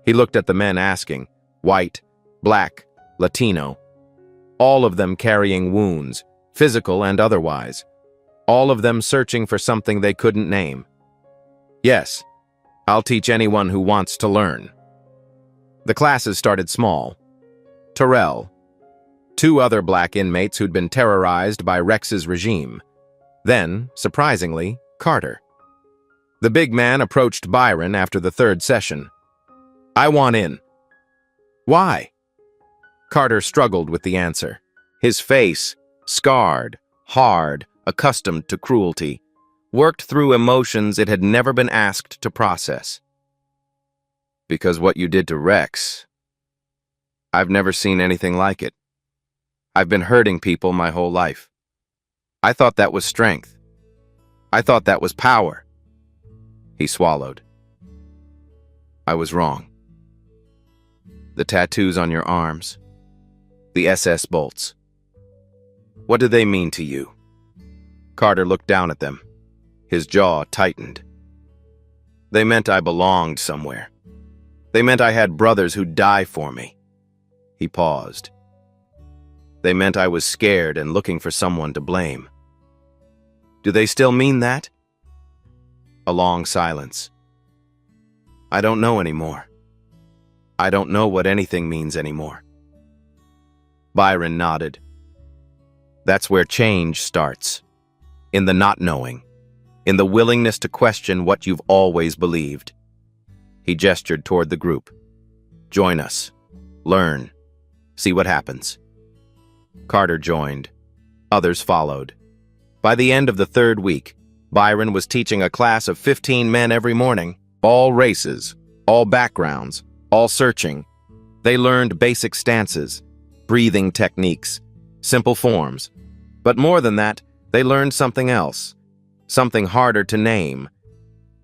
He looked at the men asking, white, black, Latino, all of them carrying wounds, physical and otherwise, all of them searching for something they couldn't name. Yes, I'll teach anyone who wants to learn. The classes started small. Terrell, 2 other black inmates who'd been terrorized by Rex's regime. Then, surprisingly, Carter. The big man approached Byron after the 3rd session. I want in. Why? Carter struggled with the answer. His face, scarred, hard, accustomed to cruelty, worked through emotions it had never been asked to process. Because what you did to Rex, I've never seen anything like it. I've been hurting people my whole life. I thought that was strength. I thought that was power. He swallowed. I was wrong. The tattoos on your arms, the SS bolts. What do they mean to you? Carter looked down at them. His jaw tightened. They meant I belonged somewhere. They meant I had brothers who'd die for me. He paused. They meant I was scared and looking for someone to blame. Do they still mean that? A long silence. I don't know anymore. I don't know what anything means anymore. Byron nodded. That's where change starts. In the not knowing. In the willingness to question what you've always believed. He gestured toward the group. Join us. Learn. See what happens. Carter joined. Others followed. By the end of the third week, Byron was teaching a class of 15 men every morning. All races, all backgrounds, all searching. They learned basic stances, breathing techniques, simple forms. But more than that, they learned something else, something harder to name.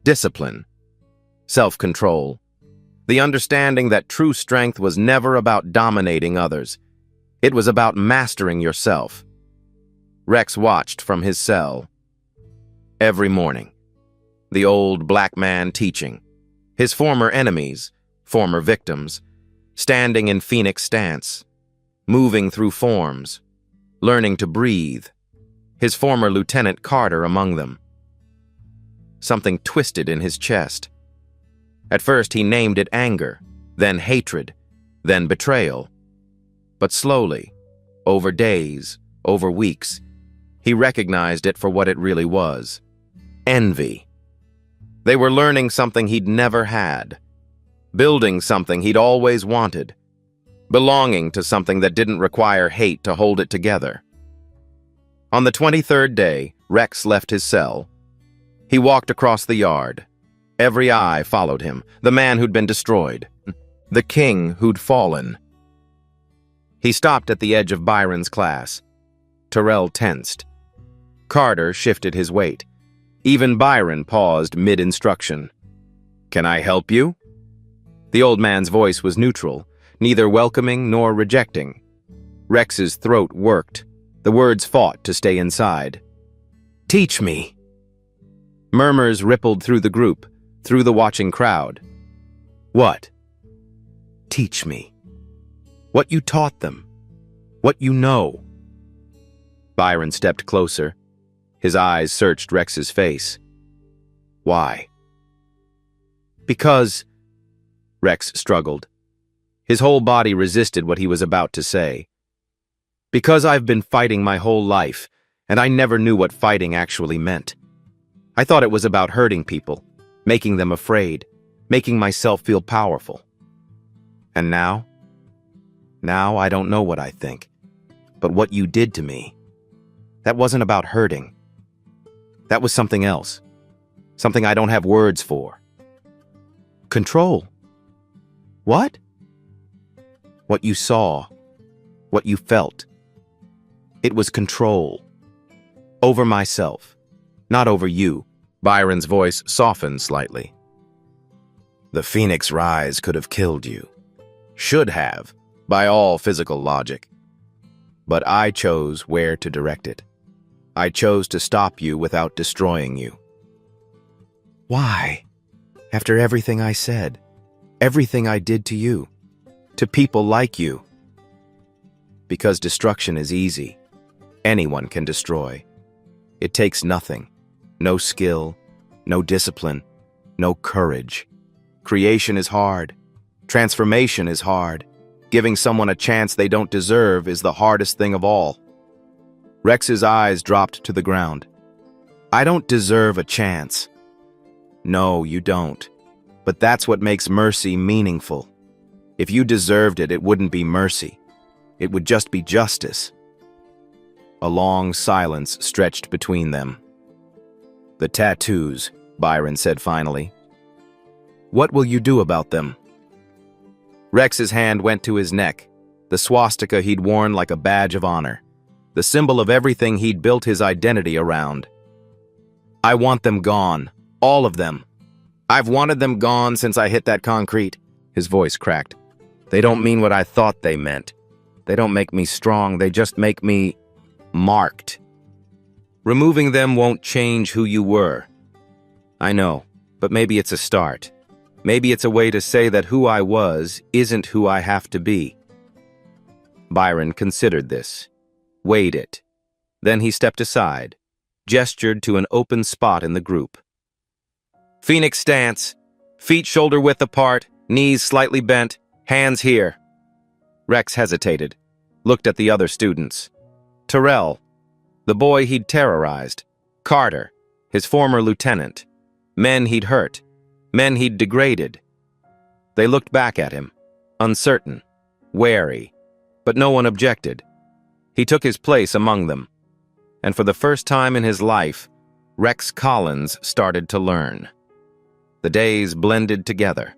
Discipline, self-control, the understanding that true strength was never about dominating others. It was about mastering yourself. Rex watched from his cell. Every morning, the old black man teaching, his former enemies, former victims, standing in phoenix stance, moving through forms, learning to breathe, his former Lieutenant Carter among them. Something twisted in his chest. At first he named it anger, then hatred, then betrayal. But slowly, over days, over weeks, he recognized it for what it really was. Envy. They were learning something he'd never had, building something he'd always wanted, belonging to something that didn't require hate to hold it together. On the 23rd day, Rex left his cell. He walked across the yard. Every eye followed him, the man who'd been destroyed, the king who'd fallen. He stopped at the edge of Byron's class. Terrell tensed. Carter shifted his weight. Even Byron paused mid-instruction. Can I help you? The old man's voice was neutral, neither welcoming nor rejecting. Rex's throat worked. The words fought to stay inside. Teach me. Murmurs rippled through the group, through the watching crowd. What? Teach me. What you taught them. What you know. Byron stepped closer. His eyes searched Rex's face. Why? Because... Rex struggled. His whole body resisted what he was about to say. Because I've been fighting my whole life, and I never knew what fighting actually meant. I thought it was about hurting people, making them afraid, making myself feel powerful. And now? Now I don't know what I think. But what you did to me, that wasn't about hurting. That was something else. Something I don't have words for. Control. What? What you saw. What you felt. It was control. Over myself. Not over you. Byron's voice softened slightly. The Phoenix Rise could have killed you. Should have, by all physical logic. But I chose where to direct it. I chose to stop you without destroying you. Why? After everything I said, everything I did to you, to people like you. Because destruction is easy. Anyone can destroy. It takes nothing. No skill, no discipline, no courage. Creation is hard. Transformation is hard. Giving someone a chance they don't deserve is the hardest thing of all. Rex's eyes dropped to the ground. I don't deserve a chance. No, you don't. But that's what makes mercy meaningful. If you deserved it, it wouldn't be mercy. It would just be justice. A long silence stretched between them. The tattoos, Byron said finally. What will you do about them? Rex's hand went to his neck, the swastika he'd worn like a badge of honor, the symbol of everything he'd built his identity around. I want them gone, all of them. I've wanted them gone since I hit that concrete. His voice cracked. They don't mean what I thought they meant. They don't make me strong, they just make me marked. Removing them won't change who you were. I know, but maybe it's a start. Maybe it's a way to say that who I was isn't who I have to be. Byron considered this, weighed it. Then he stepped aside, gestured to an open spot in the group. Phoenix stance, feet shoulder-width apart, knees slightly bent, hands here. Rex hesitated, looked at the other students. Terrell, the boy he'd terrorized. Carter, his former lieutenant. Men he'd hurt, men he'd degraded. They looked back at him, uncertain, wary, but no one objected. He took his place among them, and for the first time in his life, Rex Collins started to learn. The days blended together.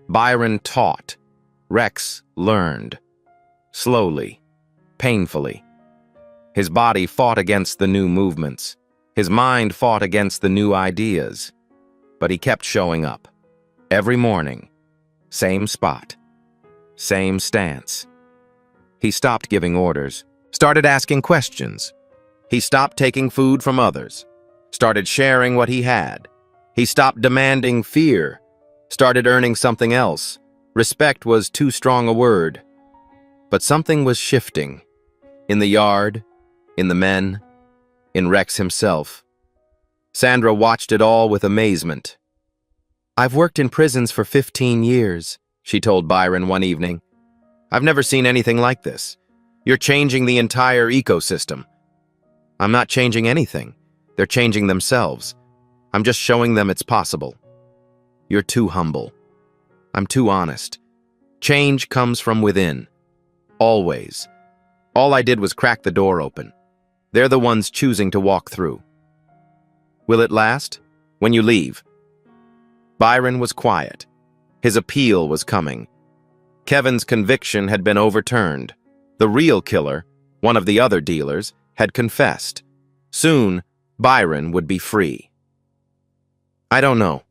Byron taught. Rex learned. Slowly, painfully. His body fought against the new movements. His mind fought against the new ideas. But he kept showing up. Every morning. Same spot. Same stance. He stopped giving orders. Started asking questions. He stopped taking food from others. Started sharing what he had. He stopped demanding fear. Started earning something else. Respect was too strong a word. But something was shifting. In the yard, in the men, in Rex himself. Sandra watched it all with amazement. "I've worked in prisons for 15 years, she told Byron one evening. "I've never seen anything like this. You're changing the entire ecosystem." "I'm not changing anything. They're changing themselves. I'm just showing them it's possible." "You're too humble. I'm too honest. Change comes from within. Always. All I did was crack the door open. They're the ones choosing to walk through." "Will it last? When you leave?" Byron was quiet. His appeal was coming. Kevin's conviction had been overturned. The real killer, one of the other dealers, had confessed. Soon, Byron would be free. "I don't know.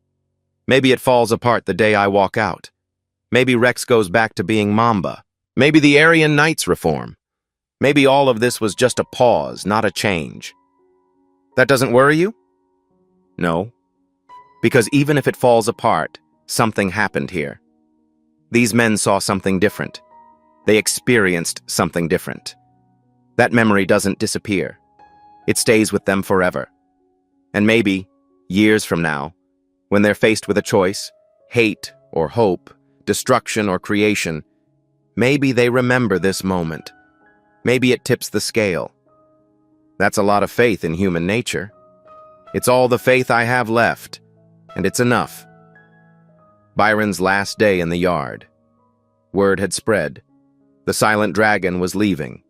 Maybe it falls apart the day I walk out. Maybe Rex goes back to being Mamba. Maybe the Aryan Knights reform. Maybe all of this was just a pause, not a change." "That doesn't worry you?" "No. Because even if it falls apart, something happened here. These men saw something different. They experienced something different. That memory doesn't disappear. It stays with them forever. And maybe, years from now, when they're faced with a choice, hate or hope, destruction or creation, maybe they remember this moment. Maybe it tips the scale. That's a lot of faith in human nature. It's all the faith I have left, and it's enough." Byron's last day in the yard. Word had spread. The silent dragon was leaving.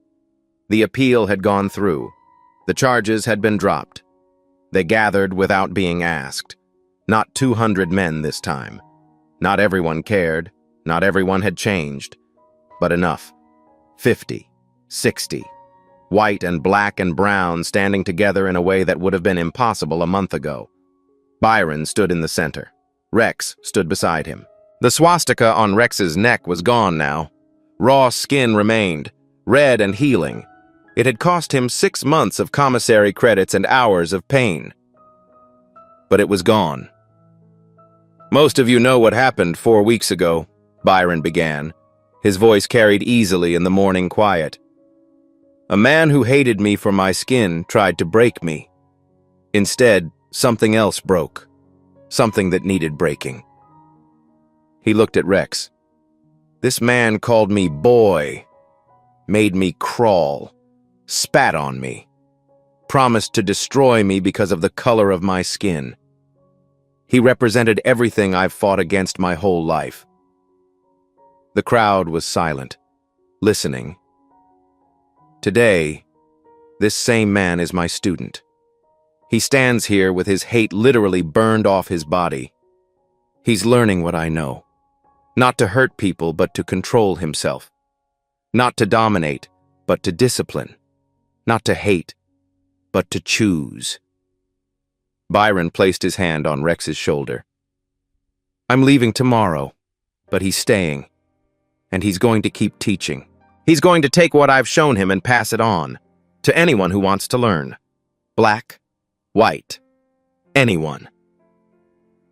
The appeal had gone through. The charges had been dropped. They gathered without being asked. Not 200 men this time. Not everyone cared. Not everyone had changed. But enough. 50, 60. White and black and brown standing together in a way that would have been impossible a month ago. Byron stood in the center. Rex stood beside him. The swastika on Rex's neck was gone now. Raw skin remained, red and healing. It had cost him 6 months of commissary credits and hours of pain. But it was gone. "Most of you know what happened 4 weeks ago," Byron began. His voice carried easily in the morning quiet. "A man who hated me for my skin tried to break me. Instead, something else broke. Something that needed breaking." He looked at Rex. "This man called me boy, made me crawl, spat on me, promised to destroy me because of the color of my skin. He represented everything I've fought against my whole life." The crowd was silent, listening. Today, this same man is my student. He stands here with his hate literally burned off his body. He's learning what I know. Not to hurt people, but to control himself. Not to dominate, but to discipline. Not to hate, but to choose. Byron placed his hand on Rex's shoulder. "I'm leaving tomorrow, but he's staying. And he's going to keep teaching. He's going to take what I've shown him and pass it on to anyone who wants to learn. Black, white, anyone."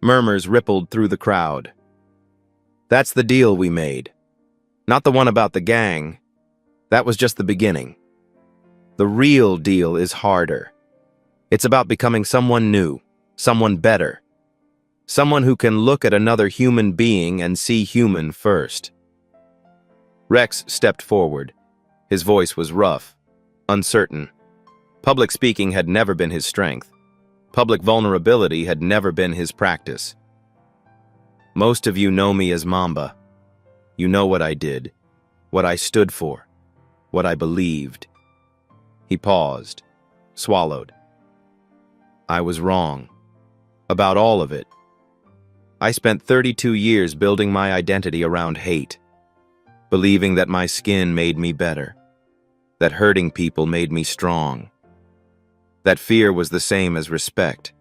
Murmurs rippled through the crowd. "That's the deal we made. Not the one about the gang. That was just the beginning. The real deal is harder. It's about becoming someone new, someone better, someone who can look at another human being and see human first. Rex stepped forward. His voice was rough, uncertain. Public speaking had never been his strength. Public vulnerability had never been his practice. Most of you know me as Mamba. You know what I did, what I stood for, what I believed. He paused, swallowed. I was wrong. About all of it. I spent 32 years building my identity around hate, believing that my skin made me better, that hurting people made me strong, that fear was the same as respect.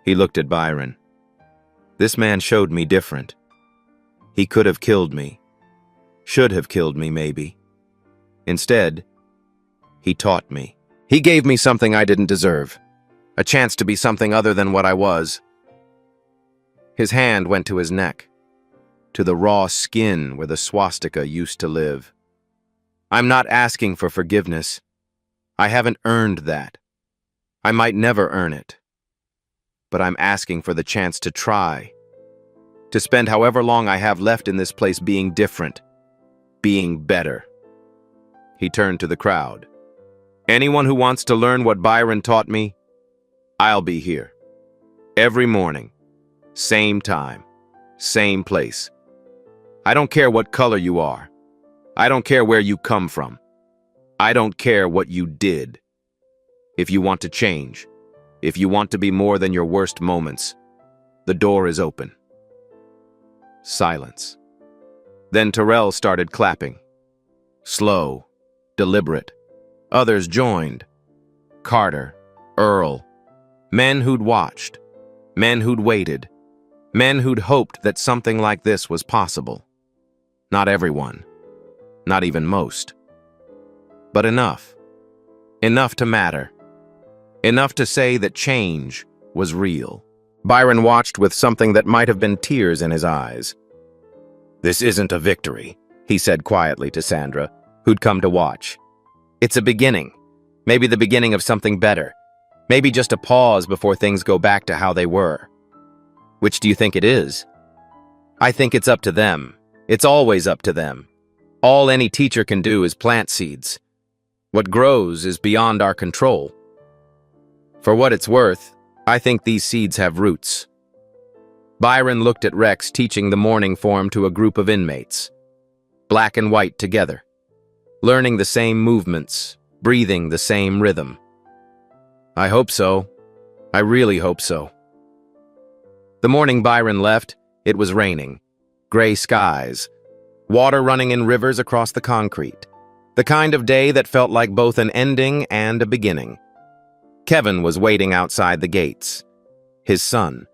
He looked at Byron. This man showed me different. He could have killed me. Should have killed me, maybe. Instead, he taught me. He gave me something I didn't deserve. A chance to be something other than what I was. His hand went to his neck, to the raw skin where the swastika used to live. I'm not asking for forgiveness. I haven't earned that. I might never earn it. But I'm asking for the chance to try. To spend however long I have left in this place being different, being better. He turned to the crowd. Anyone who wants to learn what Byron taught me, I'll be here. Every morning, same time, same place. I don't care what color you are. I don't care where you come from. I don't care what you did. If you want to change, if you want to be more than your worst moments, the door is open. Silence. Then Terrell started clapping. Slow, deliberate. Others joined. Carter, Earl. Men who'd watched. Men who'd waited. Men who'd hoped that something like this was possible. Not everyone. Not even most. But enough. Enough to matter. Enough to say that change was real. Byron watched with something that might have been tears in his eyes. This isn't a victory, he said quietly to Sandra, who'd come to watch. It's a beginning. Maybe the beginning of something better. Maybe just a pause before things go back to how they were. Which do you think it is? I think it's up to them. It's always up to them. All any teacher can do is plant seeds. What grows is beyond our control. For what it's worth, I think these seeds have roots. Byron looked at Rex teaching the morning form to a group of inmates. Black and white together. Learning the same movements, breathing the same rhythm. I hope so. I really hope so. The morning Byron left, it was raining. Gray skies. Water running in rivers across the concrete. The kind of day that felt like both an ending and a beginning. Kevin was waiting outside the gates. His son,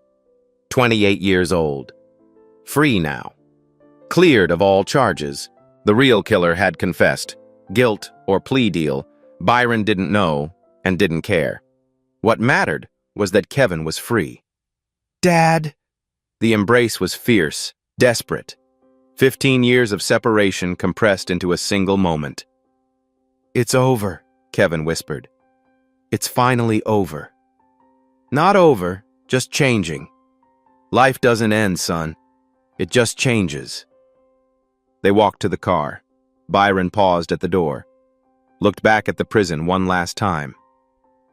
28 years old. Free now. Cleared of all charges. The real killer had confessed. Guilt or plea deal, Byron didn't know and didn't care. What mattered was that Kevin was free. Dad! The embrace was fierce, desperate. 15 years of separation compressed into a single moment. It's over, Kevin whispered. It's finally over. Not over, just changing. Life doesn't end, son. It just changes. They walked to the car. Byron paused at the door, looked back at the prison one last time.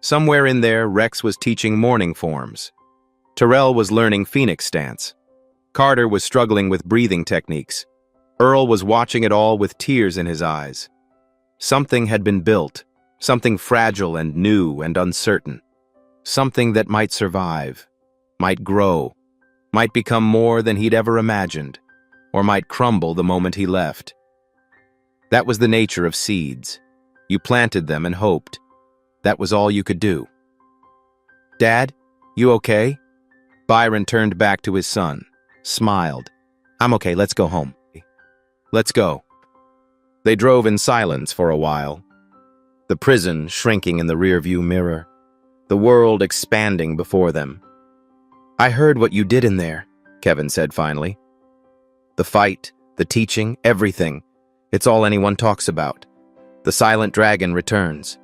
Somewhere in there, Rex was teaching morning forms. Terrell was learning Phoenix stance. Carter was struggling with breathing techniques. Earl was watching it all with tears in his eyes. Something had been built, something fragile and new and uncertain. Something that might survive, might grow, might become more than he'd ever imagined, or might crumble the moment he left. That was the nature of seeds. You planted them and hoped. That was all you could do. Dad, you okay? Byron turned back to his son, smiled. I'm okay, let's go home. Let's go. They drove in silence for a while. The prison shrinking in the rearview mirror. The world expanding before them. I heard what you did in there, Kevin said finally. The fight, the teaching, everything. It's all anyone talks about. The silent dragon returns.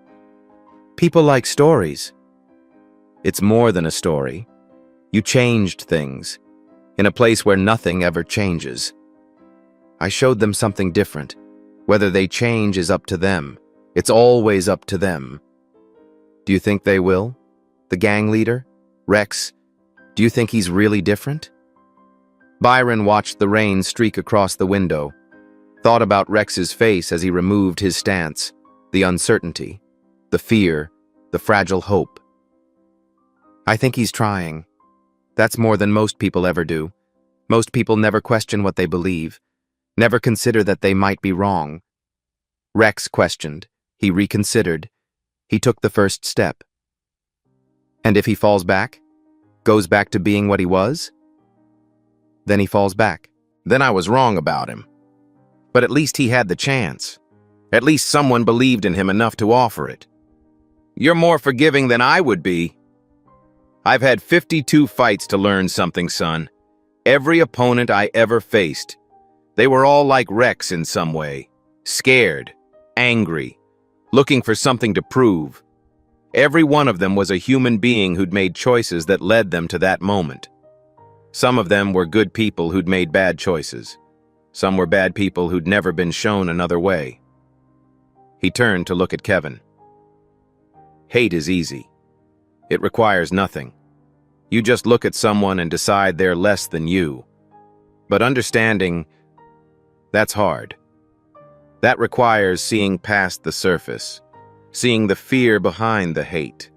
People like stories. It's more than a story. You changed things, in a place where nothing ever changes. I showed them something different. Whether they change is up to them. It's always up to them. Do you think they will? The gang leader? Rex? Do you think he's really different? Byron watched the rain streak across the window, thought about Rex's face as he removed his stance, the uncertainty, the fear, the fragile hope. I think he's trying. That's more than most people ever do. Most people never question what they believe, never consider that they might be wrong. Rex questioned. He reconsidered. He took the first step. And if he falls back? Goes back to being what he was? Then he falls back. Then I was wrong about him. But at least he had the chance. At least someone believed in him enough to offer it. You're more forgiving than I would be. I've had 52 fights to learn something, son. Every opponent I ever faced. They were all like Rex in some way. Scared, angry, looking for something to prove. Every one of them was a human being who'd made choices that led them to that moment. Some of them were good people who'd made bad choices. Some were bad people who'd never been shown another way. He turned to look at Kevin. Hate is easy. It requires nothing. You just look at someone and decide they're less than you. But understanding, that's hard. That requires seeing past the surface, seeing the fear behind the hate,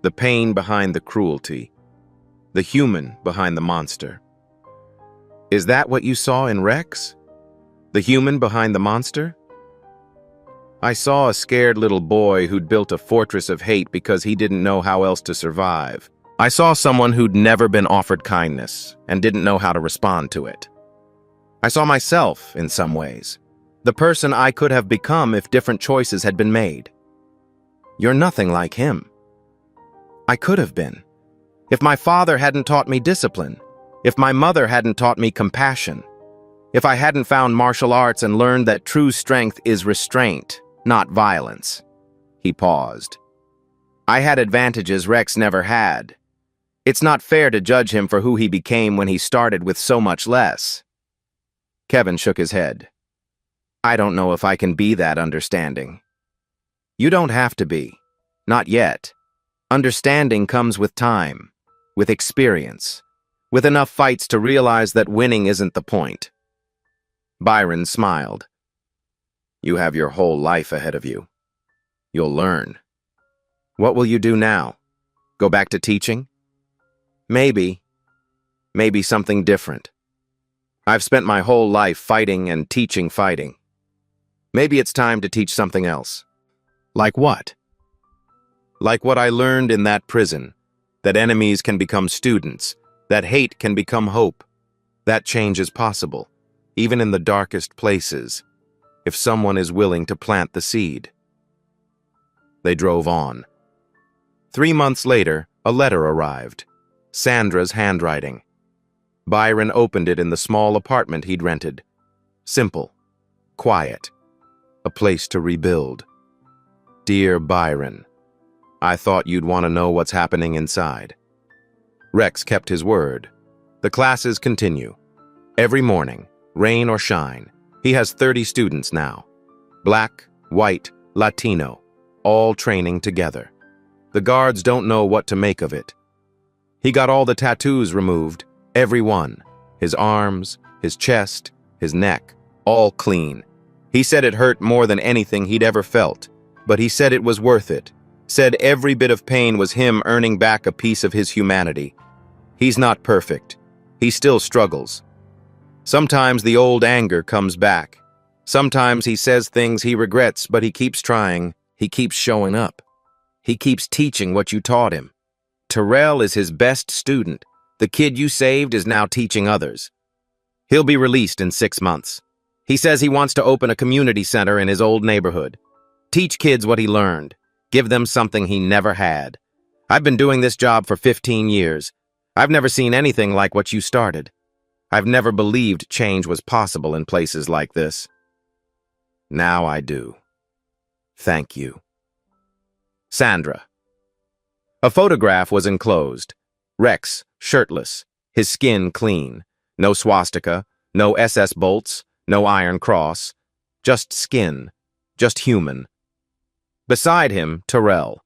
the pain behind the cruelty, the human behind the monster. Is that what you saw in Rex? The human behind the monster? I saw a scared little boy who'd built a fortress of hate because he didn't know how else to survive. I saw someone who'd never been offered kindness and didn't know how to respond to it. I saw myself in some ways, the person I could have become if different choices had been made. You're nothing like him. I could have been. If my father hadn't taught me discipline, if my mother hadn't taught me compassion, if I hadn't found martial arts and learned that true strength is restraint, not violence. He paused. I had advantages Rex never had. It's not fair to judge him for who he became when he started with so much less. Kevin shook his head. I don't know if I can be that understanding. You don't have to be. Not yet. Understanding comes with time, with experience, with enough fights to realize that winning isn't the point. Byron smiled. You have your whole life ahead of you. You'll learn. What will you do now? Go back to teaching? Maybe. Maybe something different. I've spent my whole life fighting and teaching fighting. Maybe it's time to teach something else. Like what? Like what I learned in that prison, that enemies can become students, that hate can become hope. That change is possible, even in the darkest places, if someone is willing to plant the seed. They drove on. 3 months later, a letter arrived. Sandra's handwriting. Byron opened it in the small apartment he'd rented. Simple. Quiet. A place to rebuild. Dear Byron, I thought you'd want to know what's happening inside. Rex kept his word. The classes continue. Every morning, rain or shine, he has 30 students now. Black, white, Latino, all training together. The guards don't know what to make of it. He got all the tattoos removed, every one. His arms, his chest, his neck, all clean. He said it hurt more than anything he'd ever felt, but he said it was worth it. Said every bit of pain was him earning back a piece of his humanity. He's not perfect. He still struggles. Sometimes the old anger comes back. Sometimes he says things he regrets, but he keeps trying. He keeps showing up. He keeps teaching what you taught him. Terrell is his best student. The kid you saved is now teaching others. He'll be released in 6 months. He says he wants to open a community center in his old neighborhood. Teach kids what he learned. Give them something he never had. I've been doing this job for 15 years. I've never seen anything like what you started. I've never believed change was possible in places like this. Now I do. Thank you. Sandra. A photograph was enclosed. Rex, shirtless, his skin clean. No swastika, no SS bolts, no iron cross. Just skin, just human. Beside him, Terrell.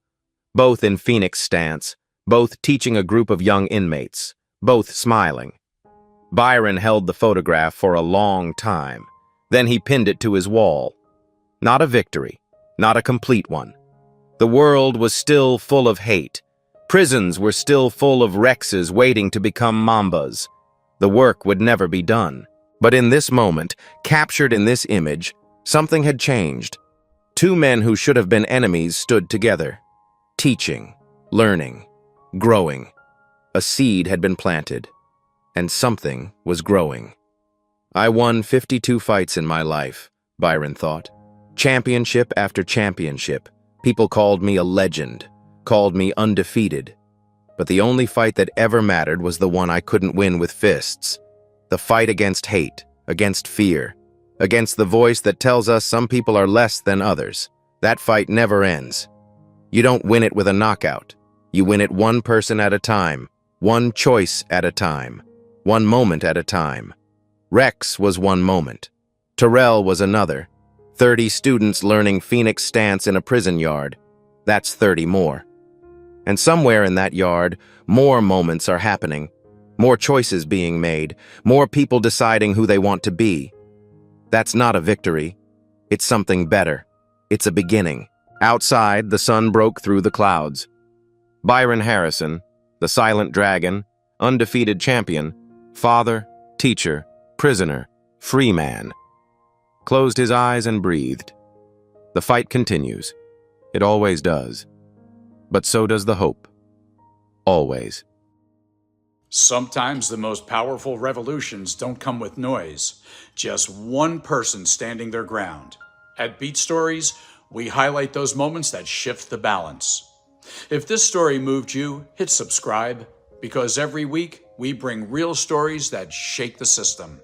Both in Phoenix stance, both teaching a group of young inmates, both smiling. Byron held the photograph for a long time. Then he pinned it to his wall. Not a victory, not a complete one. The world was still full of hate. Prisons were still full of Rexes waiting to become Mambas. The work would never be done. But in this moment, captured in this image, something had changed. Two men who should have been enemies stood together, teaching, learning, growing. A seed had been planted, and something was growing. I won 52 fights in my life, Byron thought. Championship after championship. People called me a legend, called me undefeated. But the only fight that ever mattered was the one I couldn't win with fists. The fight against hate, against fear, against the voice that tells us some people are less than others. That fight never ends. You don't win it with a knockout. You win it one person at a time, one choice at a time, one moment at a time. Rex was one moment. Terrell was another. 30 students learning Phoenix stance in a prison yard. That's 30 more. And somewhere in that yard, more moments are happening. More choices being made. More people deciding who they want to be. That's not a victory. It's something better. It's a beginning. Outside, the sun broke through the clouds. Byron Harrison, the silent dragon, undefeated champion, father, teacher, prisoner, free man, closed his eyes and breathed. The fight continues. It always does. But so does the hope. Always. Sometimes the most powerful revolutions don't come with noise, just one person standing their ground. At Beat Stories, we highlight those moments that shift the balance. If this story moved you, hit subscribe, because every week we bring real stories that shake the system.